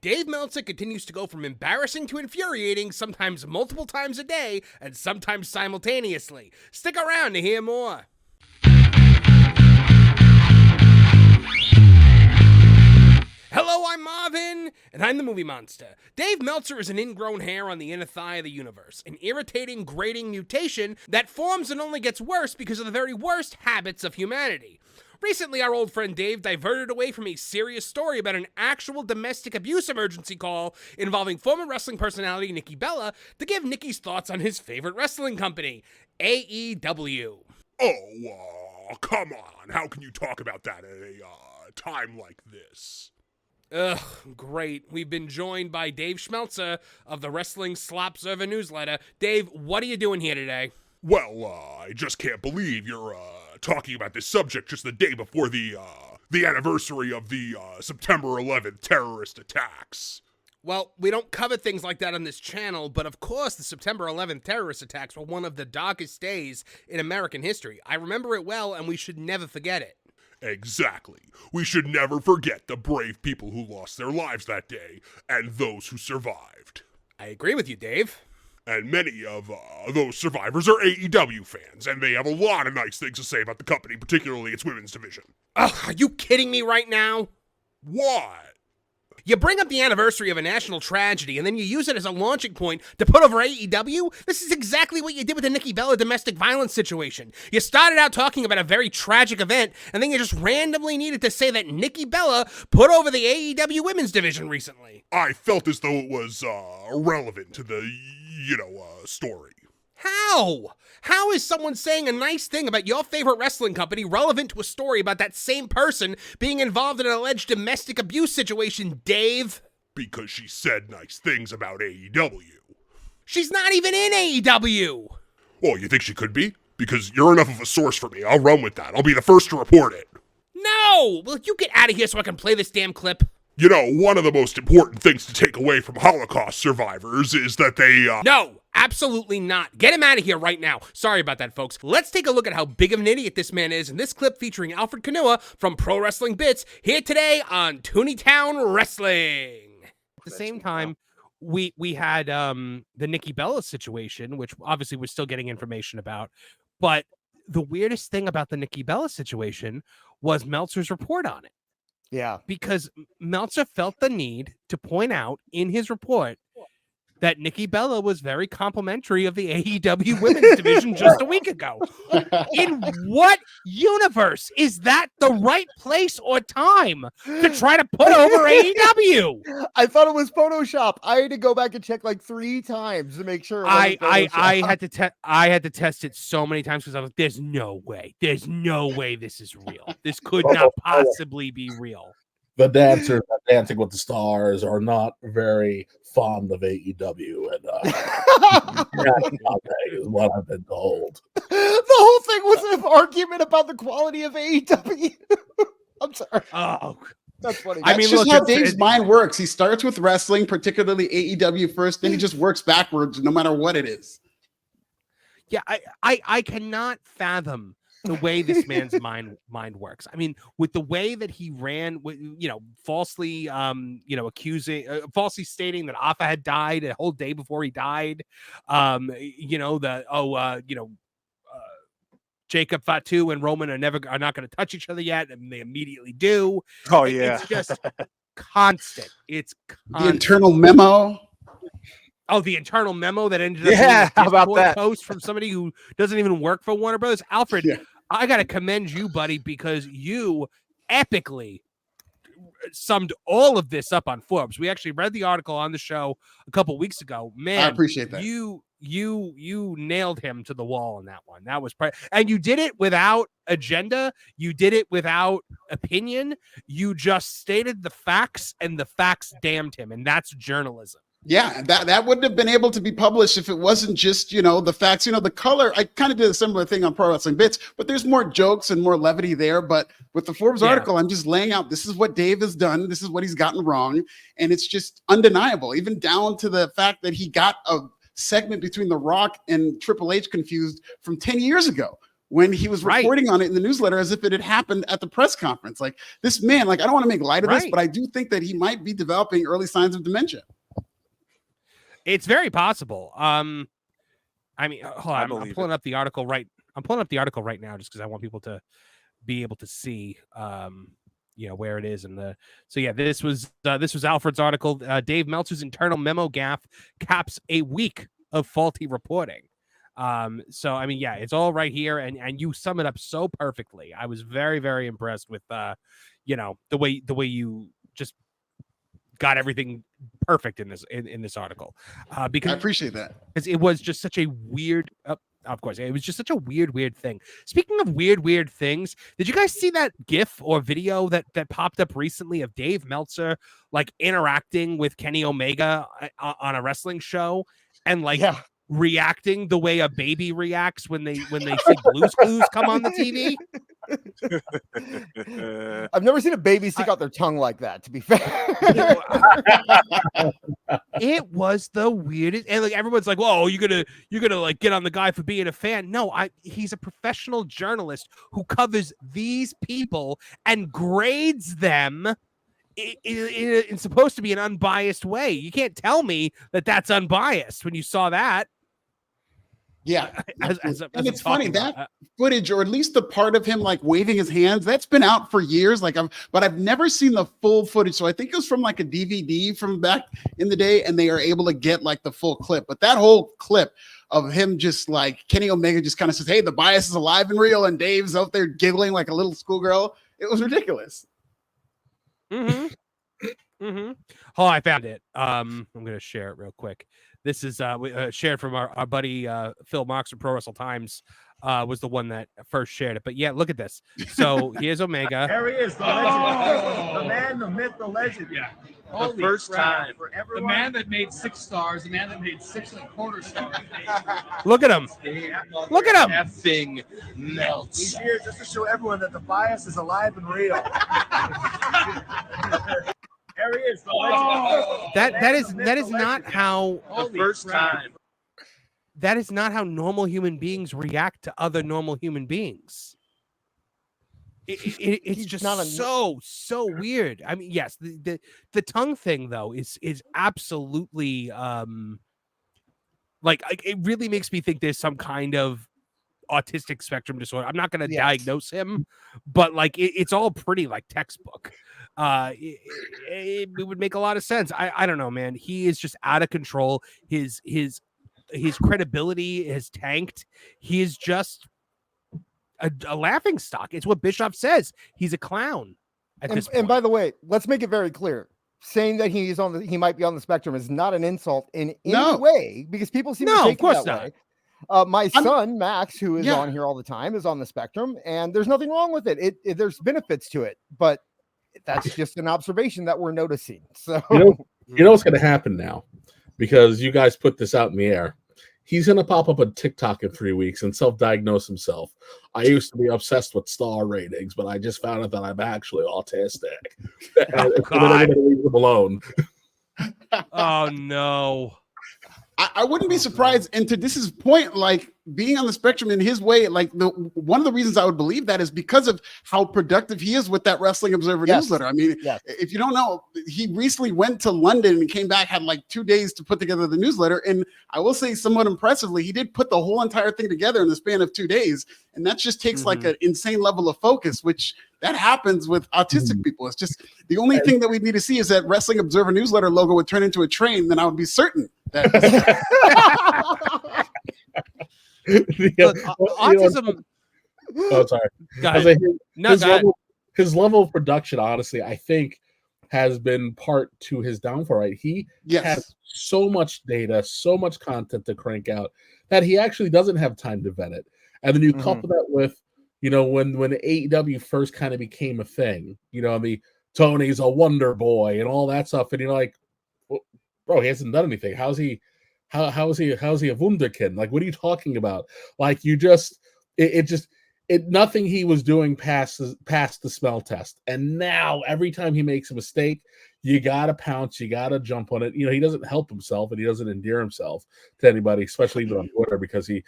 Dave Meltzer continues to go from embarrassing to infuriating, sometimes multiple times a day, and sometimes simultaneously. Stick around to hear more. Hello, I'm Marvin, and I'm the Movie Monster. Dave Meltzer is an ingrown hair on the inner thigh of the universe, an irritating, grating mutation that forms and only gets worse because of the very worst habits of humanity. Recently, our old friend Dave diverted away from a serious story about an actual domestic abuse emergency call involving former wrestling personality Nikki Bella to give Nikki's thoughts on his favorite wrestling company, AEW. Oh, come on. How can you talk about that at a time like this? Ugh, great. We've been joined by Dave Schmeltzer of the Wrestling Slopserver newsletter. Dave, what are you doing here today? Well, I just can't believe you're talking about this subject just the day before the anniversary of the September 11th terrorist attacks. Well, we don't cover things like that on this channel, but of course the September 11th terrorist attacks were one of the darkest days in American history. I remember it well, and we should never forget it. Exactly. We should never forget the brave people who lost their lives that day, and those who survived. I agree with you, Dave. And many of those survivors are AEW fans, and they have a lot of nice things to say about the company, particularly its women's division. Ugh, are you kidding me right now? What? You bring up the anniversary of a national tragedy, and then you use it as a launching point to put over AEW? This is exactly what you did with the Nikki Bella domestic violence situation. You started out talking about a very tragic event, and then you just randomly needed to say that Nikki Bella put over the AEW women's division recently. I felt as though it was relevant to the, story. How? How is someone saying a nice thing about your favorite wrestling company relevant to a story about that same person being involved in an alleged domestic abuse situation, Dave? Because she said nice things about AEW. She's not even in AEW! Oh, you think she could be? Because you're enough of a source for me. I'll run with that. I'll be the first to report it. No! Will you get out of here so I can play this damn clip? You know, one of the most important things to take away from Holocaust survivors is that they, No, absolutely not. Get him out of here right now. Sorry about that, folks. Let's take a look at how big of an idiot this man is in this clip featuring Alfred Konuwa from Pro Wrestling Bits, here today on Tooney Town Wrestling. At the same time, we had the Nikki Bella situation, which obviously we're still getting information about, but the weirdest thing about the Nikki Bella situation was Meltzer's report on it. Yeah, because Meltzer felt the need to point out in his report that Nikki Bella was very complimentary of the AEW women's division just a week ago. In what universe is that the right place or time to try to put over AEW? I thought it was Photoshop. I had to go back and check like 3 times to make sure. I had to test it so many times because I was like, there's no way this is real. This could not possibly be real. The dancers at Dancing with the Stars are not very fond of AEW, and is what I've been told. The whole thing was an argument about the quality of AEW. I'm sorry. Oh, that's funny. That's just how Dave's mind works. He starts with wrestling, particularly AEW first, then he just works backwards no matter what it is. Yeah, I cannot fathom the way this man's mind works. I mean, with the way that he ran, falsely, falsely stating that Alpha had died a whole day before he died. Jacob Fatu and Roman are not going to touch each other yet, and they immediately do. Oh yeah, it's just constant. It's constant. The internal memo. Oh, the internal memo that ended up how about that post from somebody who doesn't even work for Warner Bros. Alfred, I got to commend you, buddy, because you epically summed all of this up on Forbes. We actually read the article on the show a couple weeks ago. Man, I appreciate that. You nailed him to the wall on that one. That was and you did it without agenda. You did it without opinion. You just stated the facts, and the facts damned him, and that's journalism. Yeah, that wouldn't have been able to be published if it wasn't just, the facts, the color. I kind of did a similar thing on Pro Wrestling Bits, but there's more jokes and more levity there. But with the Forbes article, I'm just laying out, this is what Dave has done. This is what he's gotten wrong. And it's just undeniable, even down to the fact that he got a segment between The Rock and Triple H confused from 10 years ago. when he was Right. reporting on it in the newsletter as if it had happened at the press conference. Like, this man, like, I don't want to make light of this, Right. but I do think that he might be developing early signs of dementia. It's very possible. I mean, hold on, I'm believe pulling up the article right. I'm pulling up the article right now just because I want people to be able to see, where it is. And so yeah, this was Alfred's article. Dave Meltzer's internal memo gaffe caps a week of faulty reporting. So I mean, yeah, it's all right here, and you sum it up so perfectly. I was very, very impressed with, the way you just got everything perfect in this article. Because I appreciate that. it was just such a weird. Of course, it was just such a weird thing. Speaking of weird things, did you guys see that GIF or video that popped up recently of Dave Meltzer like interacting with Kenny Omega on a wrestling show and like reacting the way a baby reacts when they see Blue's Clues come on the TV? I've never seen a baby stick out their tongue like that, to be fair. It was the weirdest, and like everyone's like, "Whoa, you're gonna like get on the guy for being a fan." No, he's a professional journalist who covers these people and grades them in supposed to be an unbiased way. You can't tell me that that's unbiased when you saw that. Yeah. And it's funny that footage, or at least the part of him like waving his hands, that's been out for years. But I've never seen the full footage. So I think it was from like a DVD from back in the day, and they are able to get like the full clip. But that whole clip of him just like Kenny Omega just kind of says, "Hey, the bias is alive and real," and Dave's out there giggling like a little schoolgirl. It was ridiculous. Oh, I found it. I'm gonna share it real quick. This is shared from our buddy Phil Marks from Pro Wrestle Times. Was the one that first shared it. But yeah, look at this. So here's Omega. There he is, the legend, the man, the myth, the legend. Yeah. Holy The first crap. time. For The everyone. man that made 6 stars, the man that made 6.25 stars. Look at him. Look at him. Effing He's melts. here just to show everyone that the bias is alive and real. There he is, the legend. That is not how The first time. that is not how normal human beings react to other normal human beings. It's just not so weird. I mean, yes, the tongue thing though is absolutely like it really makes me think there's some kind of autistic spectrum disorder. I'm not going to diagnose him, but like it's all pretty like textbook. It would make a lot of sense. I don't know, man. He is just out of control. His credibility has tanked. He is just a laughing stock. It's what Bischoff says. He's a clown at this point. And by the way, let's make it very clear. Saying that he might be on the spectrum is not an insult in any way, because people seem to take it that way. My son Max, who is on here all the time, is on the spectrum, and there's nothing wrong with it. There's benefits to it, but that's just an observation that we're noticing. So you know what's going to happen now, because you guys put this out in the air. He's going to pop up on TikTok in 3 weeks and self-diagnose himself. I used to be obsessed with star ratings, but I just found out that I'm actually autistic. Oh, God. Leave him alone. Oh no. I wouldn't be surprised. And to this point, like being on the spectrum in his way, like one of the reasons I would believe that is because of how productive he is with that Wrestling Observer newsletter. I mean, if you don't know, he recently went to London and came back, had like 2 days to put together the newsletter. And I will say somewhat impressively, he did put the whole entire thing together in the span of 2 days. And that just takes like an insane level of focus, which that happens with autistic people. It's just the only thing that we need to see is that Wrestling Observer newsletter logo would turn into a train. Then I would be certain that. Look, autism. Oh, sorry. His level of production, honestly, I think has been part to his downfall. Right, he has so much data, so much content to crank out that he actually doesn't have time to vet it. And then you couple that with, when AEW first kind of became a thing, the Tony's a wonder boy and all that stuff, and you're like, well, bro, he hasn't done anything. How's he a wunderkind? Like, what are you talking about? Like, nothing he was doing passed the smell test. And now every time he makes a mistake, you gotta pounce, you gotta jump on it. He doesn't help himself and he doesn't endear himself to anybody, especially even on Twitter, because he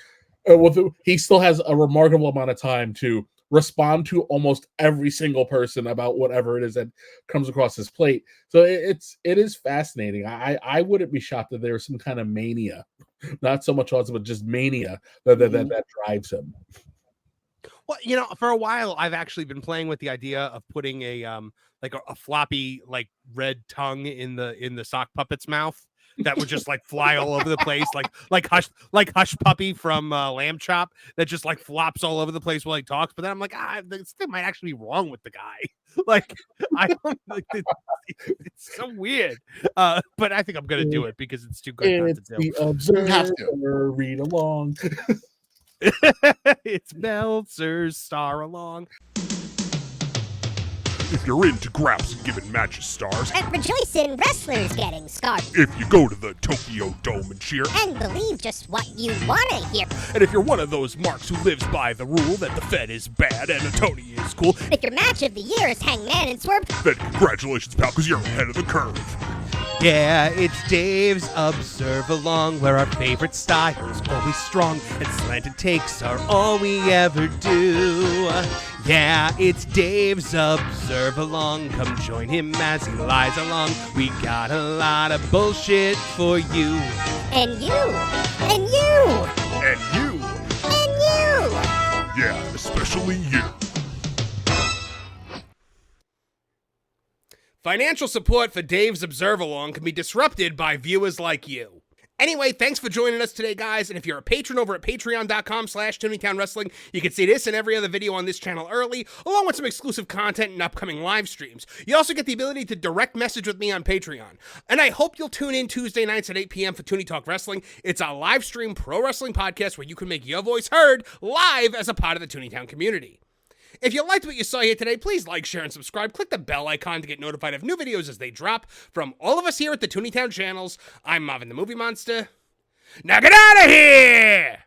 He still has a remarkable amount of time to respond to almost every single person about whatever it is that comes across his plate. So it is fascinating. I wouldn't be shocked that there's some kind of mania, not so much autism, but just mania that drives him. Well, you know, for a while I've actually been playing with the idea of putting a floppy like red tongue in the sock puppet's mouth that would just like fly all over the place, like Hush Puppy from Lamb Chop, that just like flops all over the place while he talks. But then I'm like, this thing might actually be wrong with the guy. Like, I don't like it's so weird. But I think I'm gonna do it because it's too good not to do. The Observer, read along. It's Meltzer's Star Along. If you're into graps and giving matches stars, and rejoice in wrestlers getting scarred, if you go to the Tokyo Dome and cheer, and believe just what you want to hear, and if you're one of those marks who lives by the rule that the Fed is bad and a Tony is cool, if your match of the year is Hangman and Swerve, then congratulations, pal, because you're ahead of the curve. Yeah, it's Dave's Observe Along, where our favorite style's always strong, and slanted takes are all we ever do. Yeah, it's Dave's Observe Along, come join him as he lies along. We got a lot of bullshit for you. And you. And you. And you. And you. Yeah, especially you. Financial support for Dave's Observe Along can be disrupted by viewers like you. Anyway, thanks for joining us today, guys, and if you're a patron over at patreon.com/Tooney Town Wrestling, you can see this and every other video on this channel early, along with some exclusive content and upcoming live streams. You also get the ability to direct message with me on Patreon. And I hope you'll tune in Tuesday nights at 8 p.m. for Tooney Talk Wrestling. It's a live stream pro wrestling podcast where you can make your voice heard live as a part of the Tooney Town community. If you liked what you saw here today, please like, share, and subscribe. Click the bell icon to get notified of new videos as they drop. From all of us here at the Tooney Town channels, I'm Marvin the Movie Monster. Now get out of here!